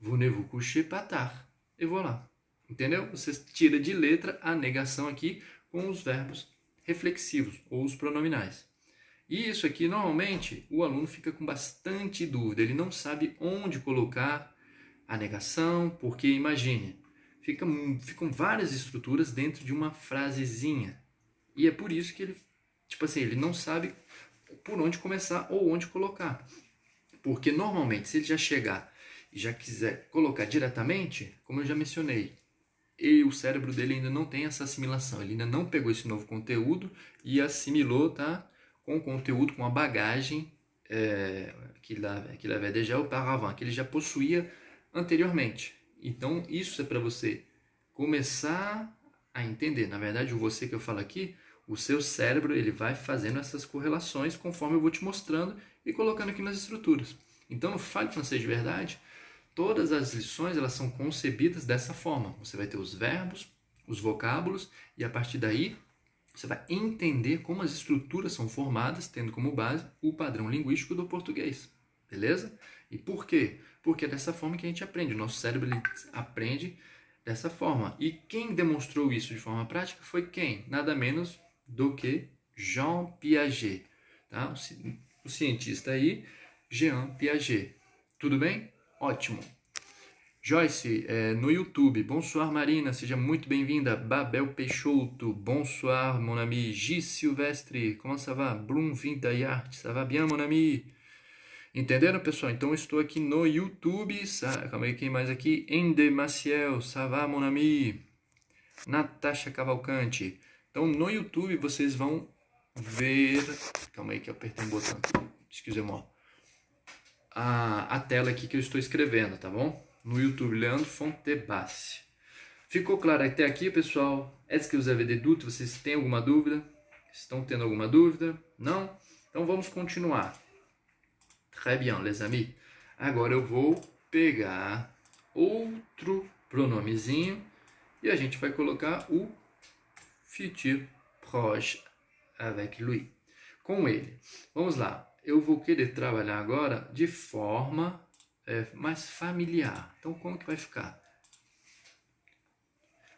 Vous ne vous couchez pas tard. E voilà. Entendeu? Você tira de letra a negação aqui com os verbos reflexivos ou os pronominais. E isso aqui, normalmente, o aluno fica com bastante dúvida. Ele não sabe onde colocar a negação, porque, imagine, ficam várias estruturas dentro de uma frasezinha. E é por isso que ele, ele não sabe por onde começar ou onde colocar. Porque, normalmente, se ele já chegar e já quiser colocar diretamente, como eu já mencionei, e o cérebro dele ainda não tem essa assimilação, ele ainda não pegou esse novo conteúdo e assimilou, tá, com o conteúdo, com a bagagem qu'il avait déjà auparavant, que ele já possuía anteriormente. Então, isso é para você começar a entender. Na verdade, o você que eu falo aqui, o seu cérebro, ele vai fazendo essas correlações conforme eu vou te mostrando e colocando aqui nas estruturas. Então, no Fale Francês de Verdade, todas as lições elas são concebidas dessa forma. Você vai ter os verbos, os vocábulos, e a partir daí você vai entender como as estruturas são formadas, tendo como base o padrão linguístico do português. Beleza? E por quê? Porque é dessa forma que a gente aprende. O nosso cérebro ele aprende dessa forma. E quem demonstrou isso de forma prática foi quem? Nada menos do que Jean Piaget. Tá? O cientista aí, Jean Piaget. Tudo bem? Ótimo. Joyce, no YouTube. Bonsoir, Marina. Seja muito bem-vinda. Babel Peixoto. Bonsoir, mon ami. Gis Silvestre. Comment ça va? Bloom Vindayart. Ça va bien, mon ami? Entenderam, pessoal? Então, eu estou aqui no YouTube. Calma aí, quem mais aqui? Ende Maciel. Ça va, mon ami? Natasha Cavalcante. Então, no YouTube, vocês vão ver... Calma aí que eu apertei um botão. Excusez-moi. A tela aqui que eu estou escrevendo, tá bom? No YouTube, Leandro Fontebassi. Ficou claro até aqui, pessoal? Est-ce que vous avez des doutes? Vocês têm alguma dúvida? Estão tendo alguma dúvida? Não? Então vamos continuar. Très bien, les amis. Agora eu vou pegar outro pronomezinho e a gente vai colocar o futur proche avec lui. Com ele. Vamos lá. Eu vou querer trabalhar agora de forma mais familiar. Então, como que vai ficar?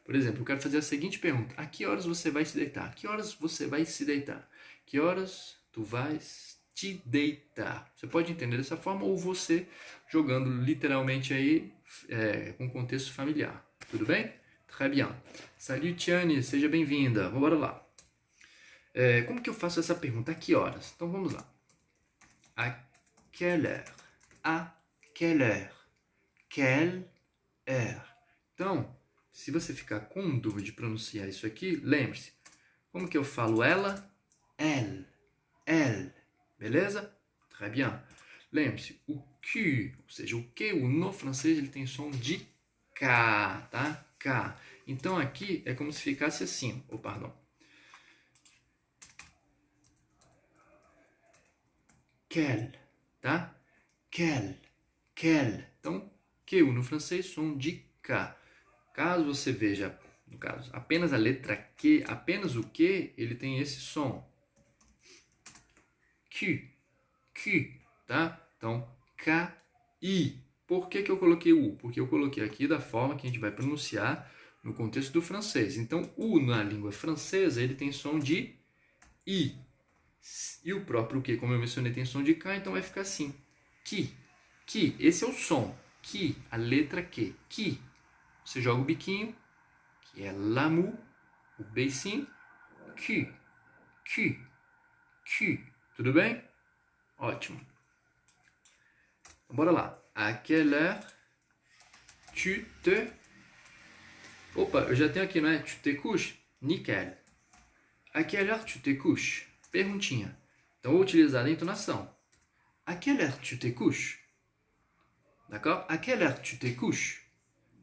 Por exemplo, eu quero fazer a seguinte pergunta. A que horas você vai se deitar? A que horas você vai se deitar? Que horas tu vais te deitar? Você pode entender dessa forma ou você jogando literalmente aí com contexto familiar. Tudo bem? Très bien. Salut, Tiane. Seja bem-vinda. Vamos lá. Como que eu faço essa pergunta? A que horas? Então, vamos lá. À quelle heure? À quelle heure? Quelle heure? Então, se você ficar com dúvida de pronunciar isso aqui, lembre-se. Como que eu falo ela? Elle. Elle. Beleza? Très bien. Lembre-se, o Q, ou seja, o Q, no francês, ele tem som de K, tá? K. Então, aqui é como se ficasse assim. Oh, pardon. Quelle, tá? Quelle, quelle. Então, Q no francês, som de K. Caso você veja, no caso, apenas a letra Q, apenas o Q, ele tem esse som. Q, Q, tá? Então, K, I. Por que eu coloquei o U? Porque eu coloquei aqui da forma que a gente vai pronunciar no contexto do francês. Então, U na língua francesa, ele tem som de I. E o próprio Q, como eu mencionei, tem som de K, então vai ficar assim. Qui, qui, esse é o som. Qui, a letra Q. Qui, você joga o biquinho, que é l'amour. o beicinho, que, que. Tudo bem? Ótimo. Então, bora lá. À quelle heure tu te... Opa, eu já tenho aqui, não é? Tu te couches? Nickel. À quelle heure tu te couches? Perguntinha. Então, vou utilizar a entonação. À quelle heure tu te couches? D'accord? À quelle heure tu te couches?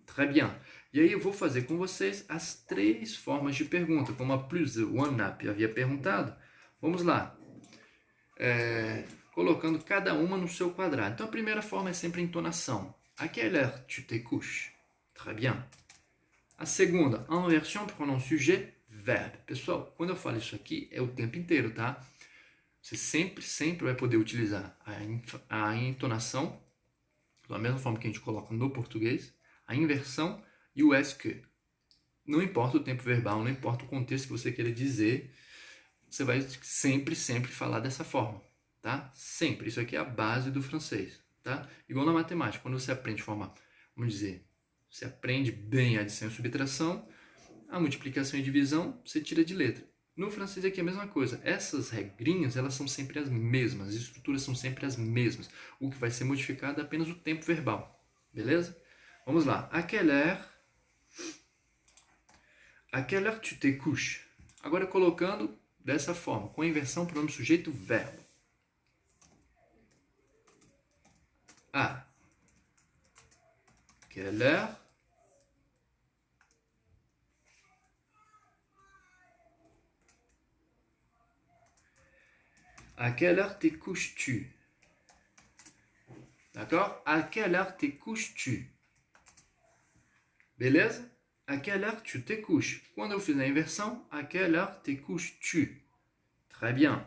Très bien. E aí eu vou fazer com vocês as 3 formas de pergunta, como a plus one up havia perguntado. Vamos lá. Colocando cada uma no seu quadrado. Então a primeira forma é sempre a entonação. À quelle heure tu te couches? Très bien. A segunda, inversão pronom sujet, verbe. Pessoal, quando eu falo isso aqui, é o tempo inteiro, tá? Você sempre vai poder utilizar a entonação, da mesma forma que a gente coloca no português, a inversão e o est que. Não importa o tempo verbal, não importa o contexto que você queira dizer, você vai sempre falar dessa forma, tá? Sempre. Isso aqui é a base do francês, tá? Igual na matemática, quando você aprende de forma, vamos dizer, você aprende bem a adição e subtração, a multiplicação e divisão, você tira de letra. No francês aqui é a mesma coisa. Essas regrinhas, elas são sempre as mesmas, as estruturas são sempre as mesmas. O que vai ser modificado é apenas o tempo verbal, beleza? Vamos lá. À quelle heure tu te couches? Agora colocando dessa forma, com a inversão pronome sujeito verbo. À quelle heure à quelle heure te couches-tu? D'accord? À quelle heure te couches-tu? Beleza? À quelle heure tu te couches? Quando eu fizer a inversão, à quelle heure te couches-tu? Très bien.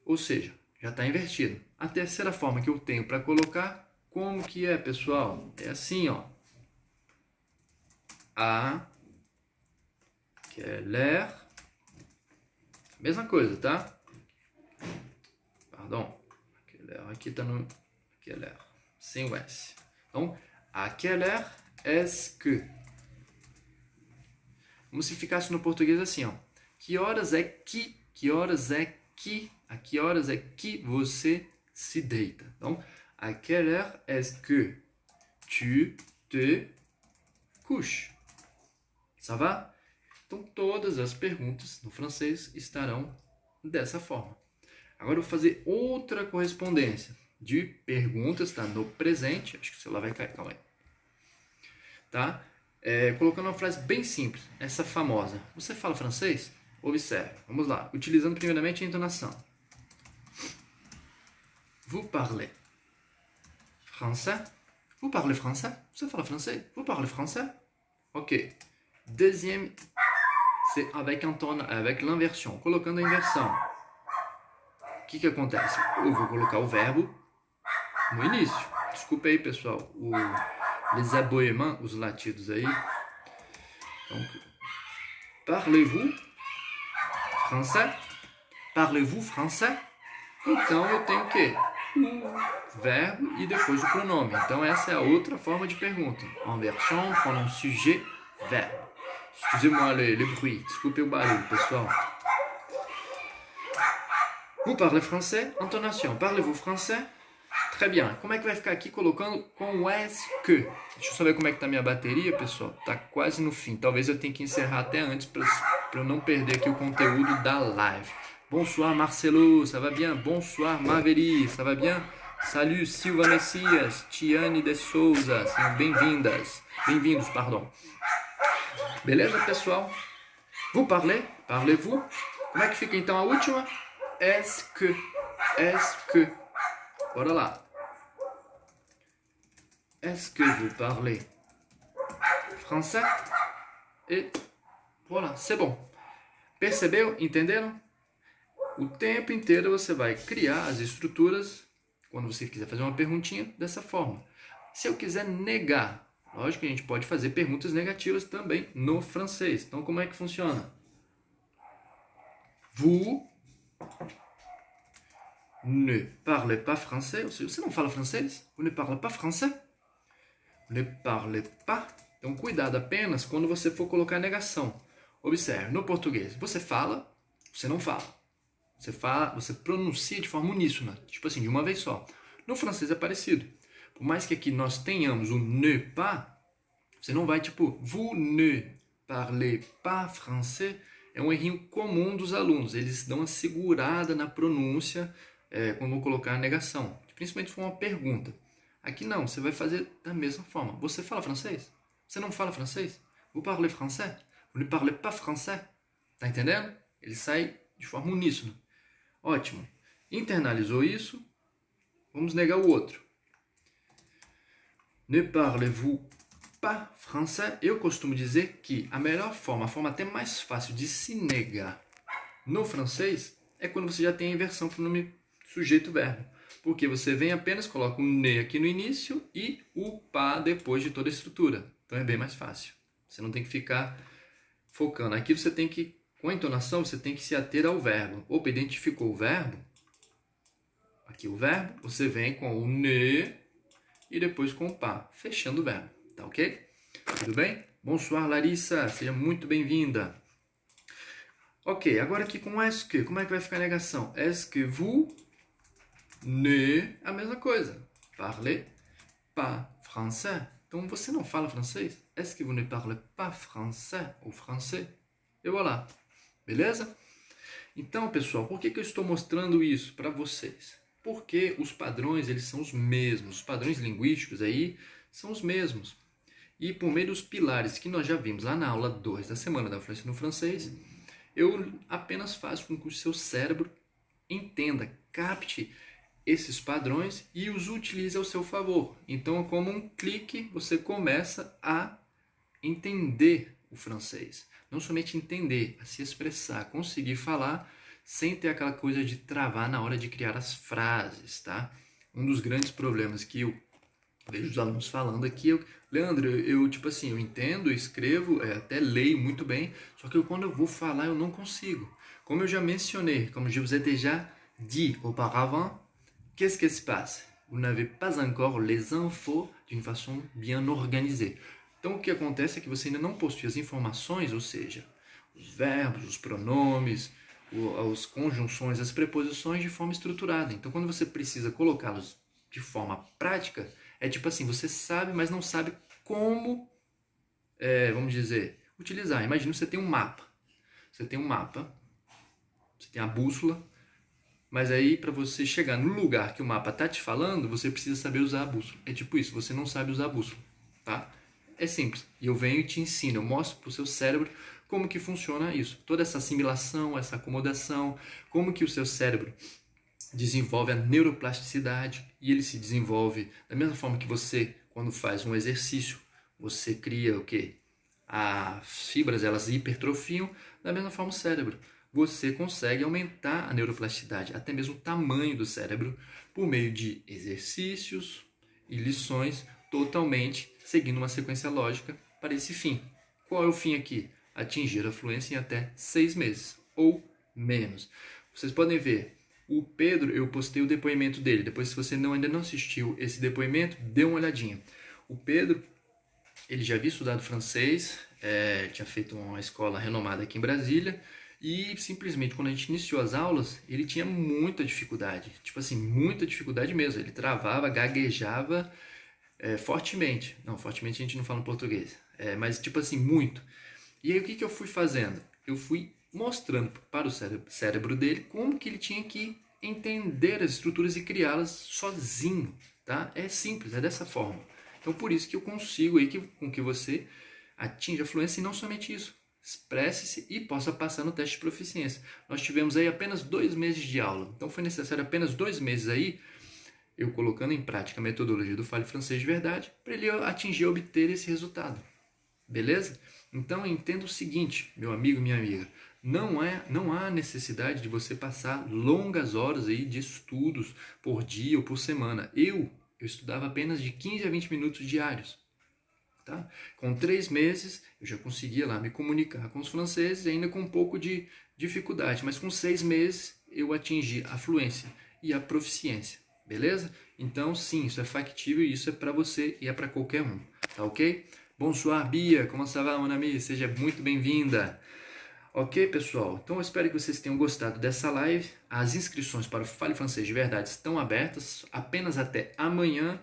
Ou seja, já está invertido. A terceira forma que eu tenho para colocar, como que é, pessoal? É assim, ó. À quelle heure... Mesma coisa, tá? Pardon. Aqui está no... Quelle heure. Sem o S. Então, à quelle heure est-ce que... Como se ficasse no português assim, ó. Que horas é que você se deita? Então, à quelle heure est-ce que tu te couches? Ça va? Então, todas as perguntas no francês estarão dessa forma. Agora eu vou fazer outra correspondência de perguntas, tá? No presente. Acho que o celular vai cair, calma aí. Tá? Colocando uma frase bem simples, essa famosa. Você fala francês? Observe. Vamos lá. Utilizando primeiramente a entonação. Vous parlez français? Vous parlez français? Você fala francês? Vous parlez français? Ok. Deuxième, c'est avec l'inversion. Colocando a inversão. O que acontece? Eu vou colocar o verbo no início. Desculpa aí, pessoal. Les aboiements, os latidos aí. Donc, parlez-vous français? Parlez-vous français? Então eu tenho o quê? O verbo e depois o pronome. Então essa é a outra forma de pergunta. Inversion, pronom sujet, verbe. Excusez-moi le bruit. Desculpe o barulho, pessoal. Vous parlez français? Entonation. Parlez-vous français? Très bien. Como é que vai ficar aqui colocando com o est que? Deixa eu só ver como é que tá minha bateria, pessoal. Tá quase no fim. Talvez eu tenha que encerrar até antes para eu não perder aqui o conteúdo da live. Bonsoir Marcelo, ça va bien? Bonsoir Maveri, ça va bien? Salut Silva Messias, Tiane de Souza, sejam bem-vindas. Bem-vindos, pardon. Beleza, pessoal? Vous parlez? Parlez-vous? Como é que fica então a última? Est-ce que? Est-ce que? Bora lá. Est-ce que vous parlez français? Et voilà, c'est bon. Percebeu? Entenderam? O tempo inteiro você vai criar as estruturas, quando você quiser fazer uma perguntinha, dessa forma. Se eu quiser negar, lógico que a gente pode fazer perguntas negativas também no francês. Então, como é que funciona? Vous ne parlez pas français? Ou seja, você não fala francês? Vous ne parlez pas français? Vous ne parlez pas? Então, cuidado apenas quando você for colocar a negação. Observe, no português, você fala, você não fala. Você fala, você pronuncia de forma uníssona, tipo assim, de uma vez só. No francês é parecido. Por mais que aqui nós tenhamos o ne pas, você não vai tipo, vous ne parlez pas français, é um errinho comum dos alunos. Eles dão uma segurada na pronúncia quando vão colocar a negação, principalmente se for uma pergunta. Aqui não, você vai fazer da mesma forma. Você fala francês? Você não fala francês? Vous parlez français? Vous ne parlez pas français? Tá entendendo? Ele sai de forma uníssona. Ótimo. Internalizou isso? Vamos negar o outro. Ne parlez-vous pas français? Eu costumo dizer que a melhor forma, a forma até mais fácil de se negar no francês é quando você já tem a inversão para o nome sujeito-verbo. Porque você vem apenas, coloca o ne aqui no início e o pas depois de toda a estrutura. Então é bem mais fácil. Você não tem que ficar focando. Aqui você tem que, com a entonação, você tem que se ater ao verbo. Opa, identificou o verbo? Aqui o verbo, você vem com o ne e depois com o pas, fechando o verbo. Tá ok? Tudo bem? Bonsoir, Larissa. Seja muito bem-vinda. Ok, agora aqui com est-ce que. Como é que vai ficar a negação? Est-ce que vous ne... A mesma coisa. Parlez pas français. Então você não fala francês? Est-ce que vous ne parlez pas français ou français? E voilà. Beleza? Então, pessoal, por que eu estou mostrando isso para vocês? Porque os padrões, eles são os mesmos. Os padrões linguísticos aí são os mesmos. E por meio dos pilares que nós já vimos lá na aula 2 da Semana da Fluência no Francês, eu apenas faço com que o seu cérebro entenda, capte esses padrões e os utilize ao seu favor. Então, como um clique, você começa a entender o francês. Não somente entender, a se expressar, conseguir falar sem ter aquela coisa de travar na hora de criar as frases, tá? Um dos grandes problemas que eu vejo os alunos falando aqui, Leandro, eu tipo assim, eu entendo, escrevo, até leio muito bem, só que quando eu vou falar eu não consigo. Como eu já mencionei, comme je vous ai déjà dit auparavant, qu'est-ce qui se passe? Vous n'avez pas encore les infos d'une façon bien organisée. Então, o que acontece é que você ainda não possui as informações, ou seja, os verbos, os pronomes, as conjunções, as preposições de forma estruturada. Então, quando você precisa colocá-los de forma prática, é tipo assim, você sabe, mas não sabe como, vamos dizer, utilizar. Imagina que você tem um mapa. Você tem um mapa, você tem a bússola, mas aí para você chegar no lugar que o mapa está te falando, você precisa saber usar a bússola. É tipo isso, você não sabe usar a bússola, tá? É simples. E eu venho e te ensino, eu mostro para o seu cérebro como que funciona isso. Toda essa assimilação, essa acomodação, como que o seu cérebro desenvolve a neuroplasticidade e ele se desenvolve da mesma forma que você, quando faz um exercício, você cria o quê? As fibras, elas hipertrofiam, da mesma forma o cérebro. Você consegue aumentar a neuroplasticidade, até mesmo o tamanho do cérebro, por meio de exercícios e lições totalmente seguindo uma sequência lógica para esse fim. Qual é o fim aqui? Atingir a fluência em até 6 meses, ou menos. Vocês podem ver, o Pedro, eu postei o depoimento dele. Depois, se você ainda não assistiu esse depoimento, dê uma olhadinha. O Pedro, ele já havia estudado francês, tinha feito uma escola renomada aqui em Brasília, e simplesmente quando a gente iniciou as aulas, ele tinha muita dificuldade. Tipo assim, muita dificuldade mesmo. Ele travava, gaguejava fortemente. Não, fortemente a gente não fala em português. Mas tipo assim, muito. E aí o que eu fui fazendo? Eu fui mostrando para o cérebro dele como que ele tinha que entender as estruturas e criá-las sozinho, tá? É simples, é dessa forma. Então por isso que eu consigo aí com que você atinja a fluência e não somente isso. Expresse-se e possa passar no teste de proficiência. Nós tivemos aí apenas 2 meses de aula, então foi necessário apenas 2 meses aí, eu colocando em prática a metodologia do Fale Francês de Verdade, para ele atingir e obter esse resultado. Beleza? Então entenda o seguinte, meu amigo, minha amiga, não há necessidade de você passar longas horas aí de estudos por dia ou por semana. Eu estudava apenas de 15 a 20 minutos diários. Tá? Com 3 meses eu já conseguia lá me comunicar com os franceses, ainda com um pouco de dificuldade, mas com 6 meses eu atingi a fluência e a proficiência, beleza? Então sim, isso é factível e isso é para você e é para qualquer um, tá ok? Bonsoir Bia, como ça va mon ami? Seja muito bem-vinda. Ok, pessoal? Então eu espero que vocês tenham gostado dessa live. As inscrições para o Fale Francês de Verdade estão abertas apenas até amanhã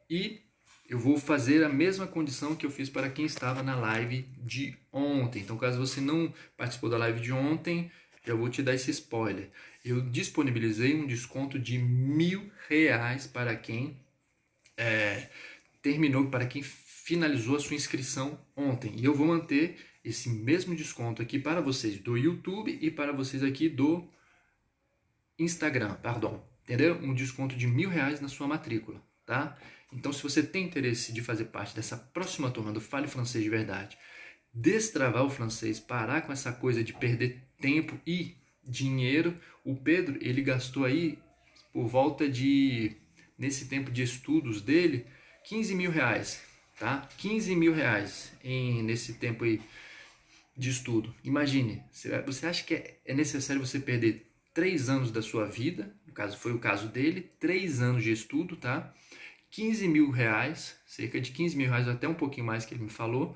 e eu vou fazer a mesma condição que eu fiz para quem estava na live de ontem. Então, caso você não participou da live de ontem, já vou te dar esse spoiler. Eu disponibilizei um desconto de R$1.000 para quem terminou, para quem finalizou a sua inscrição ontem. E eu vou manter esse mesmo desconto aqui para vocês do YouTube e para vocês aqui do Instagram, perdão. Entendeu? Um desconto de R$1.000 na sua matrícula, tá? Então, se você tem interesse de fazer parte dessa próxima turma do Fale Francês de Verdade, destravar o francês, parar com essa coisa de perder tempo e dinheiro, o Pedro, ele gastou aí por volta de, nesse tempo de estudos dele, R$15.000, tá? R$15.000 nesse tempo aí de estudo. Imagine, você acha que é necessário você perder 3 anos da sua vida, no caso foi o caso dele, 3 anos de estudo, tá? R$15.000, cerca de R$15.000, até um pouquinho mais que ele me falou,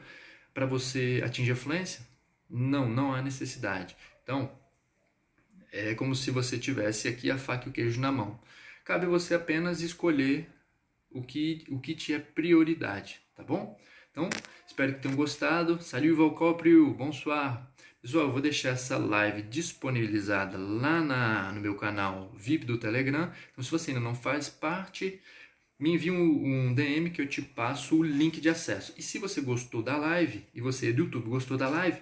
para você atingir a fluência? Não, não há necessidade. Então, é como se você tivesse aqui a faca e o queijo na mão. Cabe você apenas escolher o que te é prioridade, tá bom? Então, espero que tenham gostado. Salut, Valcóprio, bonsoir. Pessoal, eu vou deixar essa live disponibilizada lá no meu canal VIP do Telegram. Então, se você ainda não faz parte, me envie um DM que eu te passo o link de acesso. E se você gostou da live, e você do YouTube gostou da live,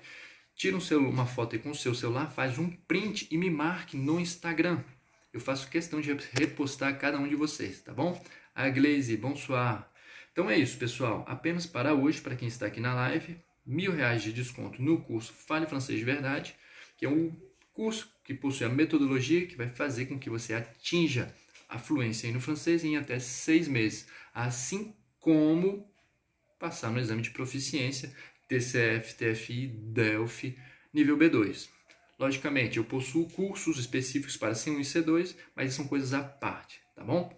tira uma foto aí com o seu celular, faz um print e me marque no Instagram. Eu faço questão de repostar cada um de vocês, tá bom? A Glaze, bonsoir. Então é isso, pessoal. Apenas para hoje, para quem está aqui na live, R$1.000 de desconto no curso Fale Francês de Verdade, que é um curso que possui a metodologia que vai fazer com que você atinja a fluência aí no francês em até 6 meses, assim como passar no exame de proficiência TCF, TFI, DELF, nível B2. Logicamente, eu possuo cursos específicos para C1 e C2, mas são coisas à parte, tá bom?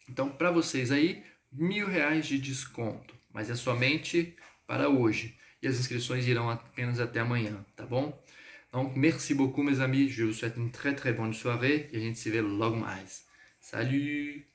Então, para vocês aí, R$1.000 de desconto, mas é somente para hoje. E as inscrições irão apenas até amanhã, tá bom? Donc, merci beaucoup, mes amis. Je vous souhaite une très très bonne soirée e a gente se vê logo mais. Salut!